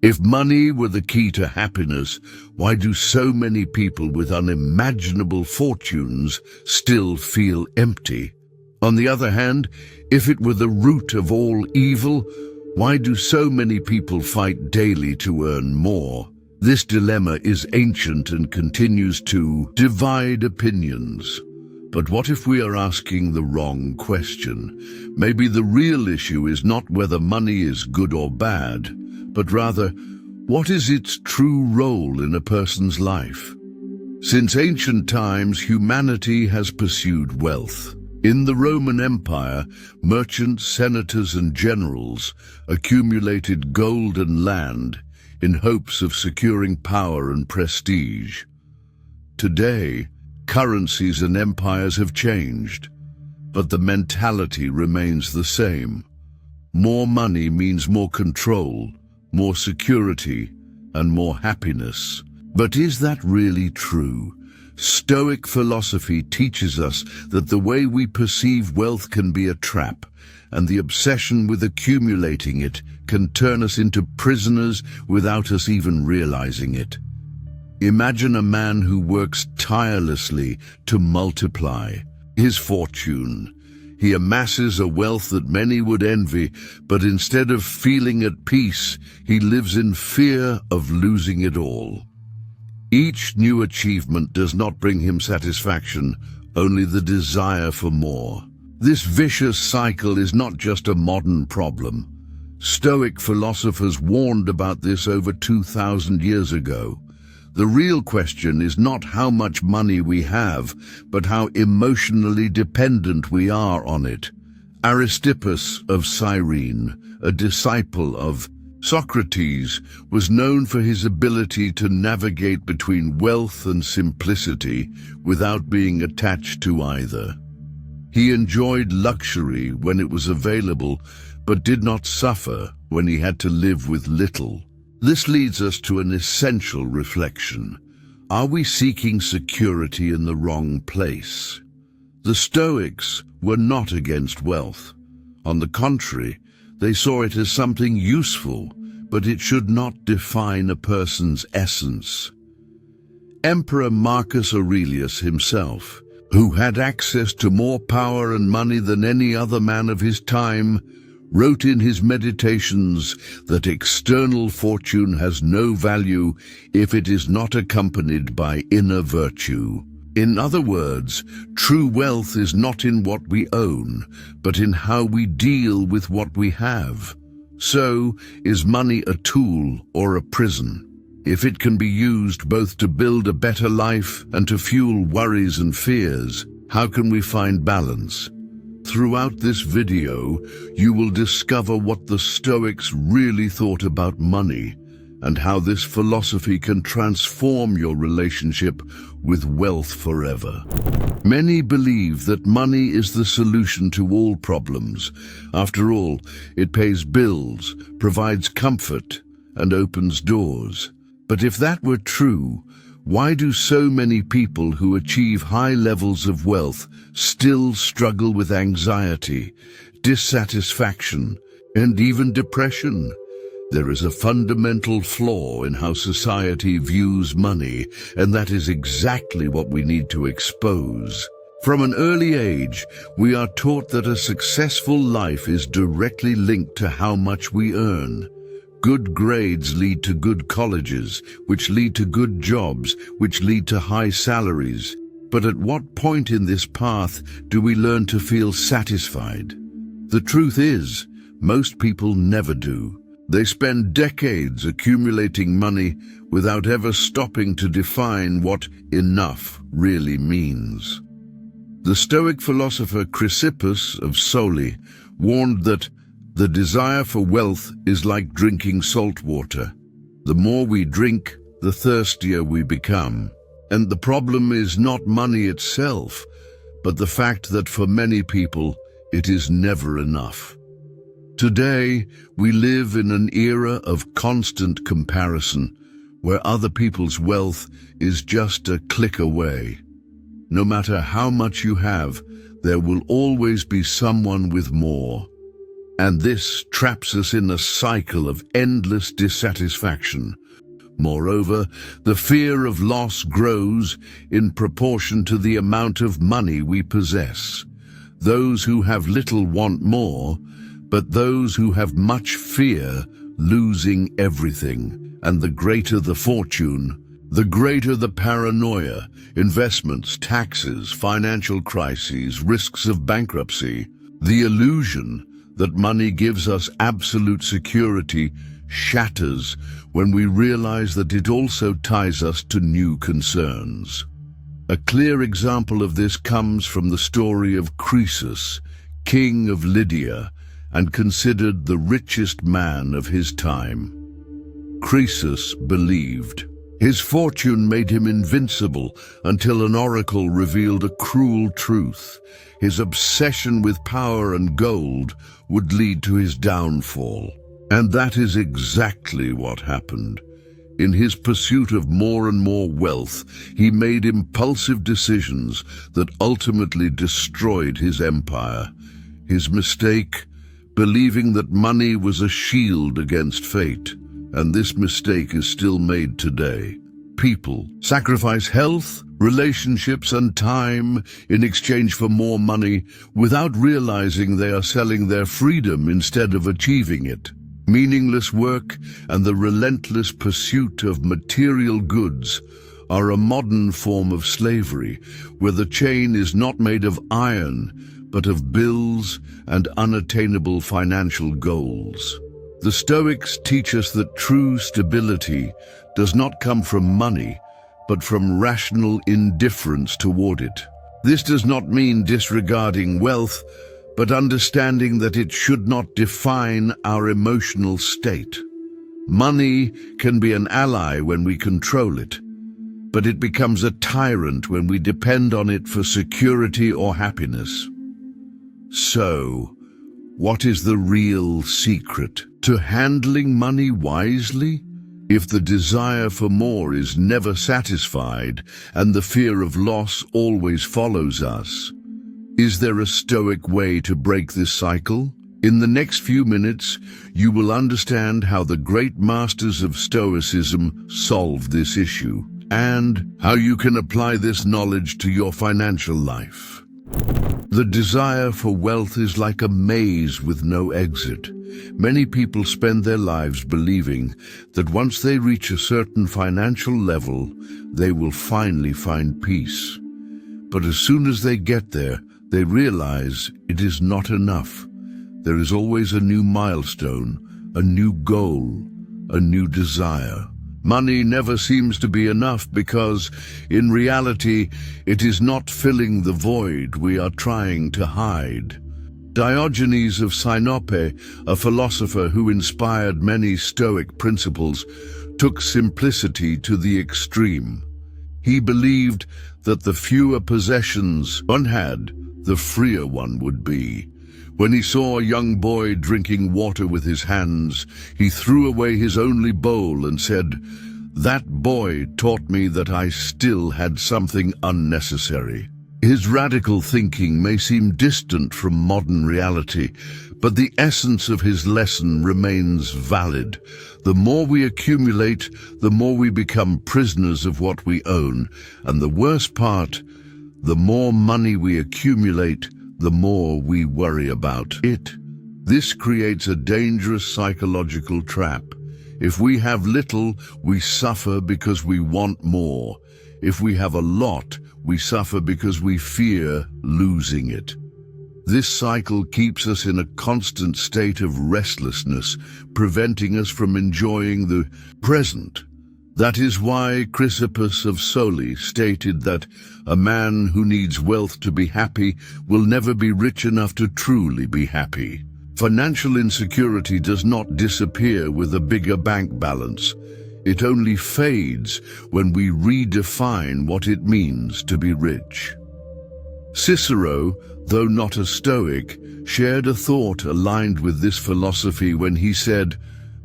If money were the key to happiness, why do so many people with unimaginable fortunes still feel empty? On the other hand, if it were the root of all evil, why do so many people fight daily to earn more? This dilemma is ancient and continues to divide opinions. But what if we are asking the wrong question? Maybe the real issue is not whether money is good or bad, but rather, what is its true role in a person's life? Since ancient times, humanity has pursued wealth. In the Roman Empire, merchants, senators, and generals accumulated gold and land in hopes of securing power and prestige. Today, currencies and empires have changed, but the mentality remains the same. More money means more control, more security, and more happiness. But is that really true? Stoic philosophy teaches us that the way we perceive wealth can be a trap, and the obsession with accumulating it can turn us into prisoners without us even realizing it. Imagine a man who works tirelessly to multiply his fortune. He amasses a wealth that many would envy, but instead of feeling at peace, he lives in fear of losing it all. Each new achievement does not bring him satisfaction, only the desire for more. This vicious cycle is not just a modern problem. Stoic philosophers warned about this over 2,000 years ago. The real question is not how much money we have, but how emotionally dependent we are on it. Aristippus of Cyrene, a disciple of Socrates, was known for his ability to navigate between wealth and simplicity without being attached to either. He enjoyed luxury when it was available, but did not suffer when he had to live with little. This leads us to an essential reflection. Are we seeking security in the wrong place? The Stoics were not against wealth. On the contrary, they saw it as something useful, but it should not define a person's essence. Emperor Marcus Aurelius himself, who had access to more power and money than any other man of his time, wrote in his Meditations that external fortune has no value if it is not accompanied by inner virtue. In other words, true wealth is not in what we own, but in how we deal with what we have. So, is money a tool or a prison? If it can be used both to build a better life and to fuel worries and fears, how can we find balance? Throughout this video, you will discover what the Stoics really thought about money and how this philosophy can transform your relationship with wealth forever. Many believe that money is the solution to all problems. After all, it pays bills, provides comfort, and opens doors. But if that were true, why do so many people who achieve high levels of wealth still struggle with anxiety, dissatisfaction, and even depression? There is a fundamental flaw in how society views money, and that is exactly what we need to expose. From an early age, we are taught that a successful life is directly linked to how much we earn. Good grades lead to good colleges, which lead to good jobs, which lead to high salaries. But at what point in this path do we learn to feel satisfied? The truth is, most people never do. They spend decades accumulating money without ever stopping to define what enough really means. The Stoic philosopher Chrysippus of Soli warned that the desire for wealth is like drinking salt water. The more we drink, the thirstier we become. And the problem is not money itself, but the fact that for many people, it is never enough. Today, we live in an era of constant comparison, where other people's wealth is just a click away. No matter how much you have, there will always be someone with more. And this traps us in a cycle of endless dissatisfaction. Moreover, the fear of loss grows in proportion to the amount of money we possess. Those who have little want more, but those who have much fear losing everything. And the greater the fortune, the greater the paranoia, investments, taxes, financial crises, risks of bankruptcy. The illusion that money gives us absolute security shatters when we realize that it also ties us to new concerns. A clear example of this comes from the story of Croesus, king of Lydia, and considered the richest man of his time. Croesus believed. His fortune made him invincible until an oracle revealed a cruel truth. His obsession with power and gold would lead to his downfall. And that is exactly what happened. In his pursuit of more and more wealth, he made impulsive decisions that ultimately destroyed his empire. His mistake, believing that money was a shield against fate. And this mistake is still made today. People sacrifice health, relationships, and time in exchange for more money without realizing they are selling their freedom instead of achieving it. Meaningless work and the relentless pursuit of material goods are a modern form of slavery, where the chain is not made of iron, but of bills and unattainable financial goals. The Stoics teach us that true stability does not come from money, but from rational indifference toward it. This does not mean disregarding wealth, but understanding that it should not define our emotional state. Money can be an ally when we control it, but it becomes a tyrant when we depend on it for security or happiness. So, what is the real secret to handling money wisely? If the desire for more is never satisfied and the fear of loss always follows us, is there a Stoic way to break this cycle? In the next few minutes, you will understand how the great masters of Stoicism solved this issue and how you can apply this knowledge to your financial life. The desire for wealth is like a maze with no exit. Many people spend their lives believing that once they reach a certain financial level, they will finally find peace. But as soon as they get there, they realize it is not enough. There is always a new milestone, a new goal, a new desire. Money never seems to be enough because, in reality, it is not filling the void we are trying to hide. Diogenes of Sinope, a philosopher who inspired many Stoic principles, took simplicity to the extreme. He believed that the fewer possessions one had, the freer one would be. When he saw a young boy drinking water with his hands, he threw away his only bowl and said, "That boy taught me that I still had something unnecessary." His radical thinking may seem distant from modern reality, but the essence of his lesson remains valid. The more we accumulate, the more we become prisoners of what we own. And the worst part, the more money we accumulate, the more we worry about it. This creates a dangerous psychological trap. If we have little, we suffer because we want more. If we have a lot, we suffer because we fear losing it. This cycle keeps us in a constant state of restlessness, preventing us from enjoying the present. That is why Chrysippus of Soli stated that a man who needs wealth to be happy will never be rich enough to truly be happy. Financial insecurity does not disappear with a bigger bank balance. It only fades when we redefine what it means to be rich. Cicero, though not a Stoic, shared a thought aligned with this philosophy when he said,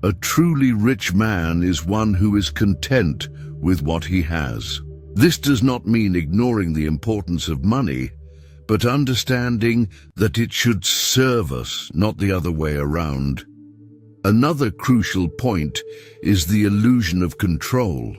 "A truly rich man is one who is content with what he has." This does not mean ignoring the importance of money, but understanding that it should serve us, not the other way around. Another crucial point is the illusion of control.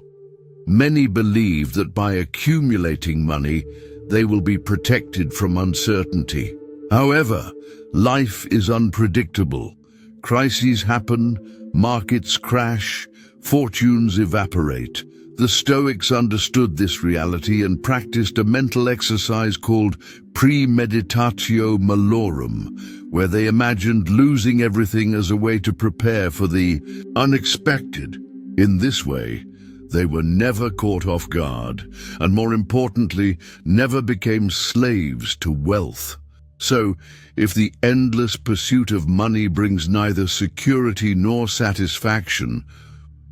Many believe that by accumulating money, they will be protected from uncertainty. However, life is unpredictable. Crises happen, markets crash, fortunes evaporate. The Stoics understood this reality and practiced a mental exercise called premeditatio malorum, where they imagined losing everything as a way to prepare for the unexpected. In this way, they were never caught off guard, and more importantly, never became slaves to wealth. So, if the endless pursuit of money brings neither security nor satisfaction,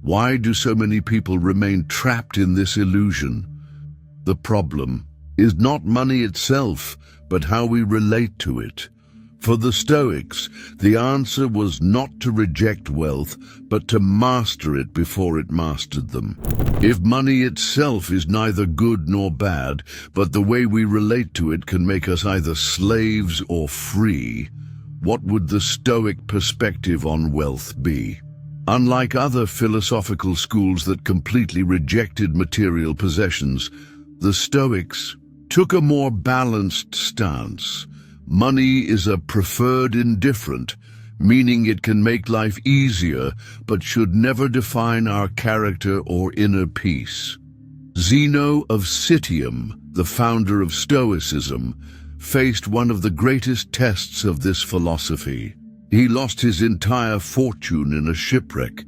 why do so many people remain trapped in this illusion? The problem is not money itself, but how we relate to it. For the Stoics, the answer was not to reject wealth, but to master it before it mastered them. If money itself is neither good nor bad, but the way we relate to it can make us either slaves or free, what would the Stoic perspective on wealth be? Unlike other philosophical schools that completely rejected material possessions, the Stoics took a more balanced stance. Money is a preferred indifferent, meaning it can make life easier, but should never define our character or inner peace. Zeno of Citium, the founder of Stoicism, faced one of the greatest tests of this philosophy. He lost his entire fortune in a shipwreck,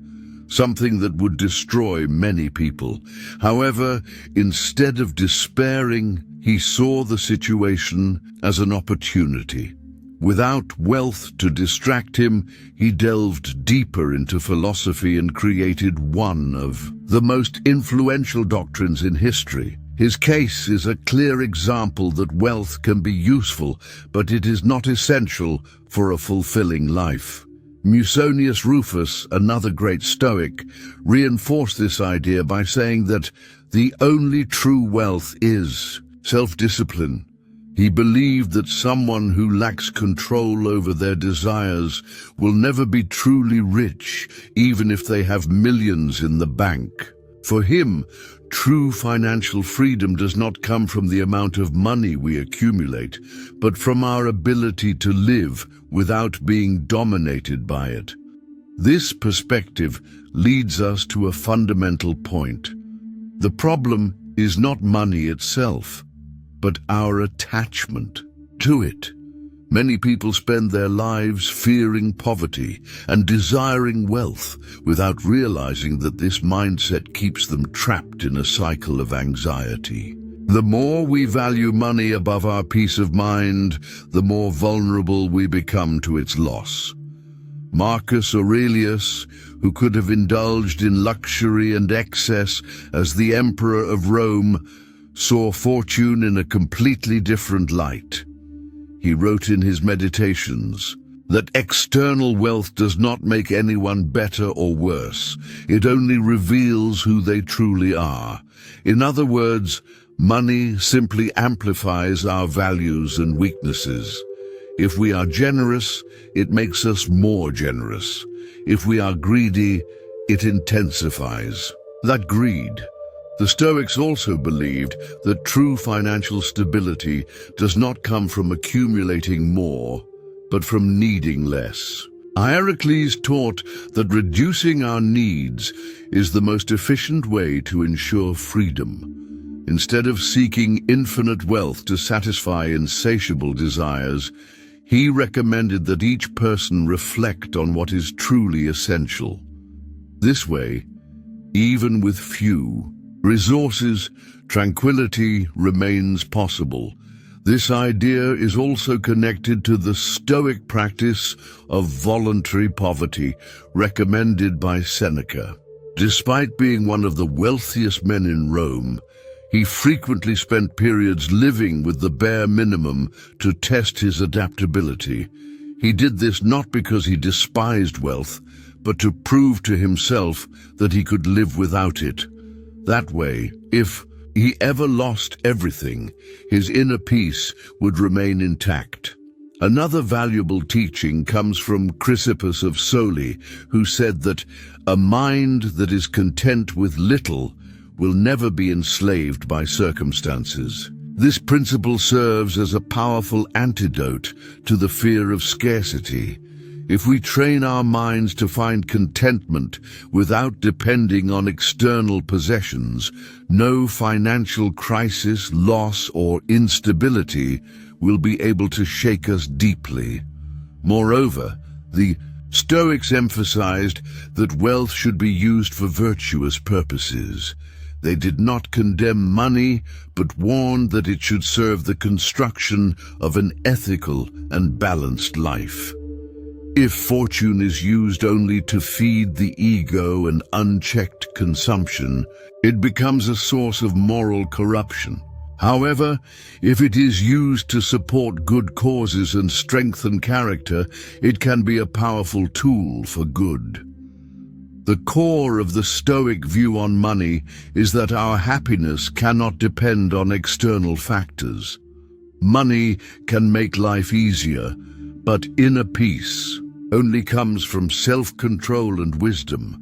something that would destroy many people. However, instead of despairing, he saw the situation as an opportunity. Without wealth to distract him, he delved deeper into philosophy and created one of the most influential doctrines in history. His case is a clear example that wealth can be useful, but it is not essential for a fulfilling life. Musonius Rufus, another great Stoic, reinforced this idea by saying that the only true wealth is self-discipline. He believed that someone who lacks control over their desires will never be truly rich, even if they have millions in the bank. For him, true financial freedom does not come from the amount of money we accumulate, but from our ability to live without being dominated by it. This perspective leads us to a fundamental point. The problem is not money itself, but our attachment to it. Many people spend their lives fearing poverty and desiring wealth without realizing that this mindset keeps them trapped in a cycle of anxiety. The more we value money above our peace of mind, the more vulnerable we become to its loss. Marcus Aurelius, who could have indulged in luxury and excess as the Emperor of Rome, saw fortune in a completely different light. He wrote in his Meditations that external wealth does not make anyone better or worse. It only reveals who they truly are. In other words, money simply amplifies our values and weaknesses. If we are generous, it makes us more generous. If we are greedy, it intensifies that greed. The Stoics also believed that true financial stability does not come from accumulating more, but from needing less. Hierocles taught that reducing our needs is the most efficient way to ensure freedom. Instead of seeking infinite wealth to satisfy insatiable desires, he recommended that each person reflect on what is truly essential. This way, even with few resources, tranquility remains possible. This idea is also connected to the Stoic practice of voluntary poverty, recommended by Seneca. Despite being one of the wealthiest men in Rome, he frequently spent periods living with the bare minimum to test his adaptability. He did this not because he despised wealth, but to prove to himself that he could live without it. That way, if he ever lost everything, his inner peace would remain intact. Another valuable teaching comes from Chrysippus of Soli, who said that a mind that is content with little will never be enslaved by circumstances. This principle serves as a powerful antidote to the fear of scarcity. If we train our minds to find contentment without depending on external possessions, no financial crisis, loss, or instability will be able to shake us deeply. Moreover, the Stoics emphasized that wealth should be used for virtuous purposes. They did not condemn money, but warned that it should serve the construction of an ethical and balanced life. If fortune is used only to feed the ego and unchecked consumption, it becomes a source of moral corruption. However, if it is used to support good causes and strengthen character, it can be a powerful tool for good. The core of the Stoic view on money is that our happiness cannot depend on external factors. Money can make life easier, but inner peace only comes from self-control and wisdom.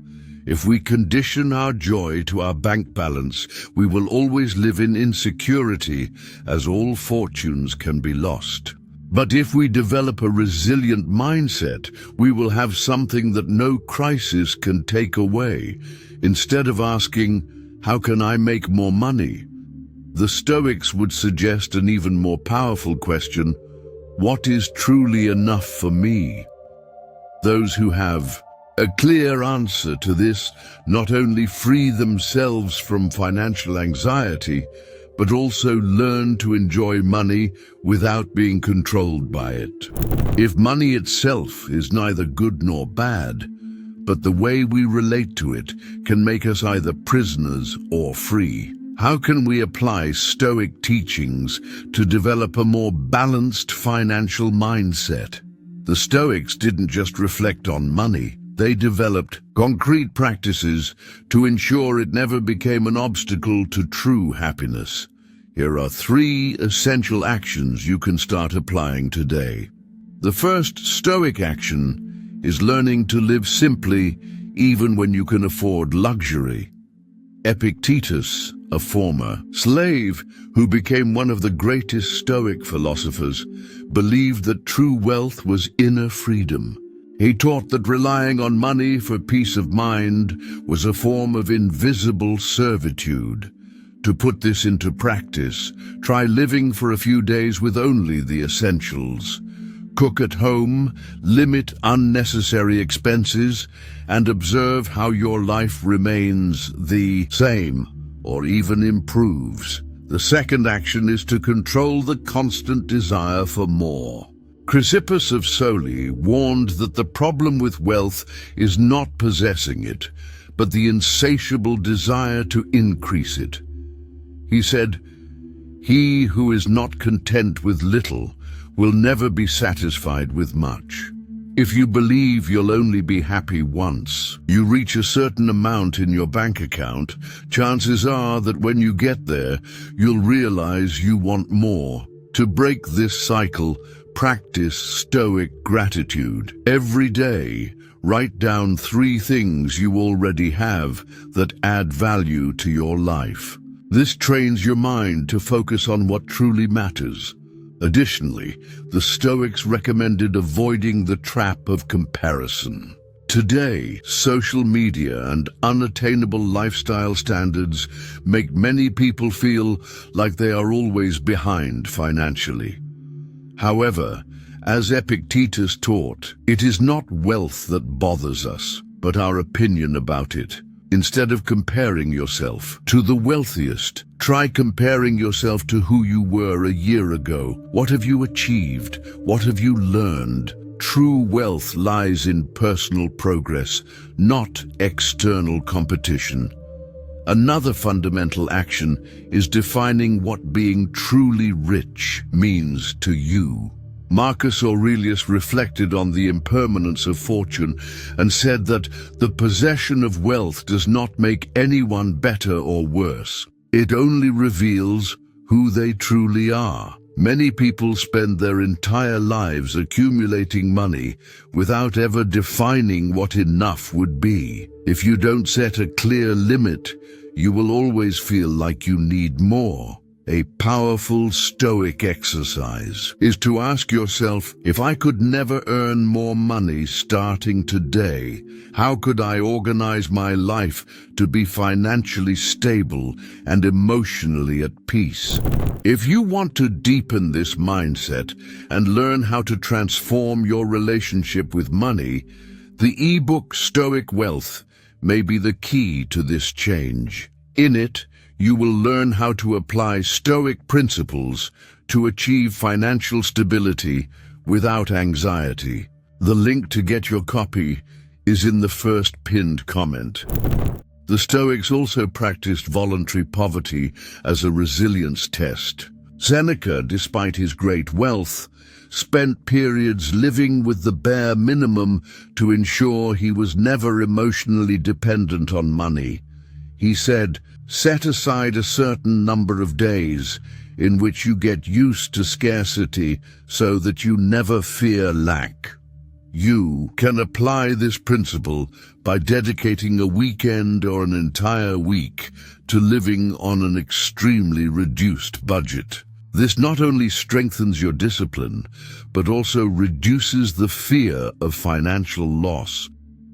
If we condition our joy to our bank balance, we will always live in insecurity, as all fortunes can be lost. But if we develop a resilient mindset, we will have something that no crisis can take away. Instead of asking, "How can I make more money?" the Stoics would suggest an even more powerful question: what is truly enough for me? Those who have a clear answer to this not only free themselves from financial anxiety, but also learn to enjoy money without being controlled by it. If money itself is neither good nor bad, but the way we relate to it can make us either prisoners or free, how can we apply Stoic teachings to develop a more balanced financial mindset? The Stoics didn't just reflect on money. They developed concrete practices to ensure it never became an obstacle to true happiness. Here are 3 essential actions you can start applying today. The first Stoic action is learning to live simply even when you can afford luxury. Epictetus, a former slave who became one of the greatest Stoic philosophers, believed that true wealth was inner freedom. He taught that relying on money for peace of mind was a form of invisible servitude. To put this into practice, try living for a few days with only the essentials. Cook at home, limit unnecessary expenses, and observe how your life remains the same or even improves. The second action is to control the constant desire for more. Chrysippus of Soli warned that the problem with wealth is not possessing it, but the insatiable desire to increase it. He said, "He who is not content with little will never be satisfied with much." If you believe you'll only be happy once you reach a certain amount in your bank account, chances are that when you get there, you'll realize you want more. To break this cycle, practice Stoic gratitude. Every day, write down 3 things you already have that add value to your life. This trains your mind to focus on what truly matters. Additionally, the Stoics recommended avoiding the trap of comparison. Today, social media and unattainable lifestyle standards make many people feel like they are always behind financially. However, as Epictetus taught, it is not wealth that bothers us, but our opinion about it. Instead of comparing yourself to the wealthiest, try comparing yourself to who you were a year ago. What have you achieved? What have you learned? True wealth lies in personal progress, not external competition. Another fundamental action is defining what being truly rich means to you. Marcus Aurelius reflected on the impermanence of fortune and said that the possession of wealth does not make anyone better or worse. It only reveals who they truly are. Many people spend their entire lives accumulating money without ever defining what enough would be. If you don't set a clear limit, you will always feel like you need more. A powerful Stoic exercise is to ask yourself, if I could never earn more money starting today, how could I organize my life to be financially stable and emotionally at peace? If you want to deepen this mindset and learn how to transform your relationship with money, the ebook Stoic Wealth may be the key to this change. In it, you will learn how to apply Stoic principles to achieve financial stability without anxiety. The link to get your copy is in the first pinned comment. The Stoics also practiced voluntary poverty as a resilience test. Seneca, despite his great wealth, spent periods living with the bare minimum to ensure he was never emotionally dependent on money. He said, "Set aside a certain number of days in which you get used to scarcity so that you never fear lack." You can apply this principle by dedicating a weekend or an entire week to living on an extremely reduced budget. This not only strengthens your discipline, but also reduces the fear of financial loss.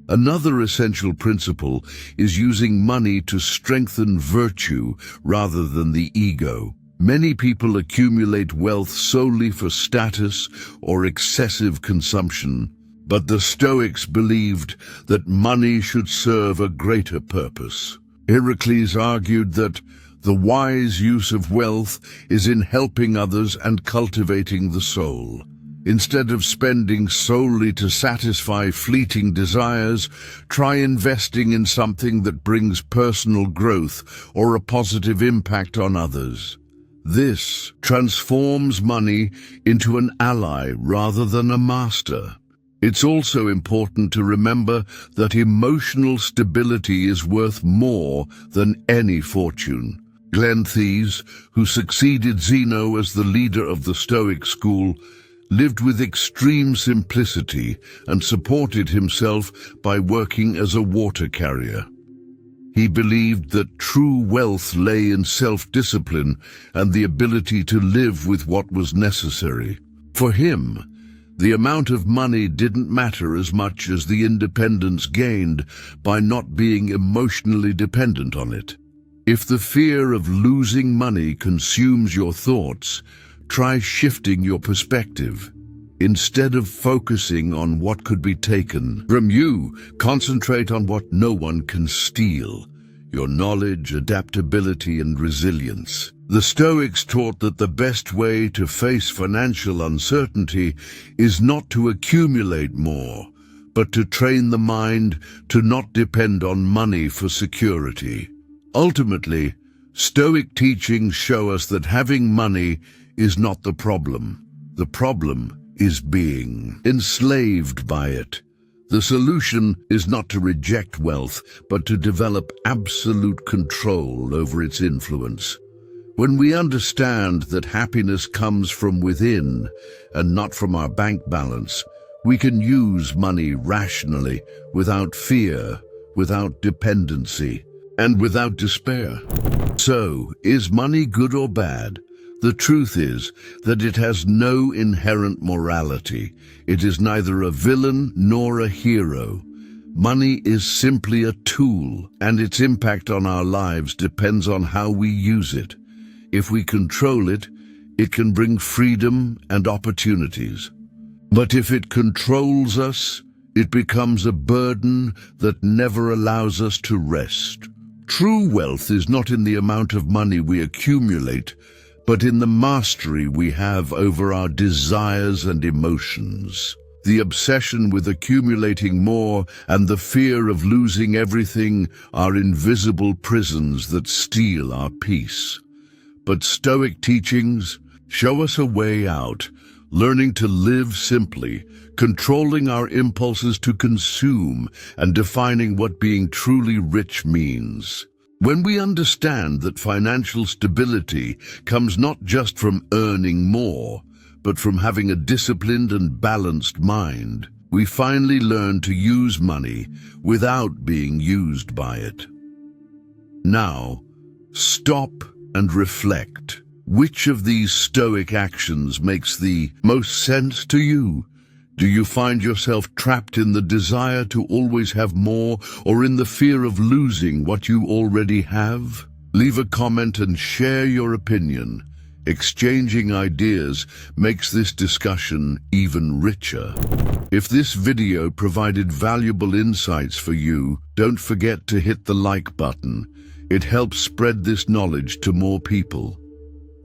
Another essential principle is using money to strengthen virtue rather than the ego. Many people accumulate wealth solely for status or excessive consumption, but the Stoics believed that money should serve a greater purpose. Heracles argued that the wise use of wealth is in helping others and cultivating the soul. Instead of spending solely to satisfy fleeting desires, try investing in something that brings personal growth or a positive impact on others. This transforms money into an ally rather than a master. It's also important to remember that emotional stability is worth more than any fortune. Cleanthes, who succeeded Zeno as the leader of the Stoic school, lived with extreme simplicity and supported himself by working as a water carrier. He believed that true wealth lay in self-discipline and the ability to live with what was necessary. For him, the amount of money didn't matter as much as the independence gained by not being emotionally dependent on it. If the fear of losing money consumes your thoughts, try shifting your perspective. Instead of focusing on what could be taken from you, concentrate on what no one can steal: your knowledge, adaptability, and resilience. The Stoics taught that the best way to face financial uncertainty is not to accumulate more, but to train the mind to not depend on money for security. Ultimately, Stoic teachings show us that having money is not the problem. The problem is being enslaved by it. The solution is not to reject wealth, but to develop absolute control over its influence. When we understand that happiness comes from within and not from our bank balance, we can use money rationally, without fear, without dependency, and without despair. So, is money good or bad? The truth is that it has no inherent morality. It is neither a villain nor a hero. Money is simply a tool, and its impact on our lives depends on how we use it. If we control it, it can bring freedom and opportunities. But if it controls us, it becomes a burden that never allows us to rest. True wealth is not in the amount of money we accumulate, but in the mastery we have over our desires and emotions. The obsession with accumulating more and the fear of losing everything are invisible prisons that steal our peace. But Stoic teachings show us a way out, learning to live simply, controlling our impulses to consume, and defining what being truly rich means. When we understand that financial stability comes not just from earning more, but from having a disciplined and balanced mind, we finally learn to use money without being used by it. Now, stop and reflect. Which of these Stoic actions makes the most sense to you? Do you find yourself trapped in the desire to always have more, or in the fear of losing what you already have? Leave a comment and share your opinion. Exchanging ideas makes this discussion even richer. If this video provided valuable insights for you, don't forget to hit the like button. It helps spread this knowledge to more people.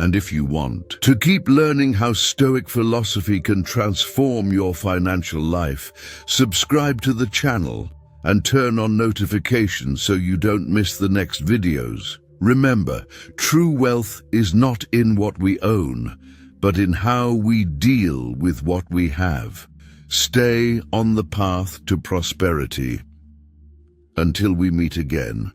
And if you want to keep learning how Stoic philosophy can transform your financial life, subscribe to the channel and turn on notifications so you don't miss the next videos. Remember, true wealth is not in what we own, but in how we deal with what we have. Stay on the path to prosperity. Until we meet again.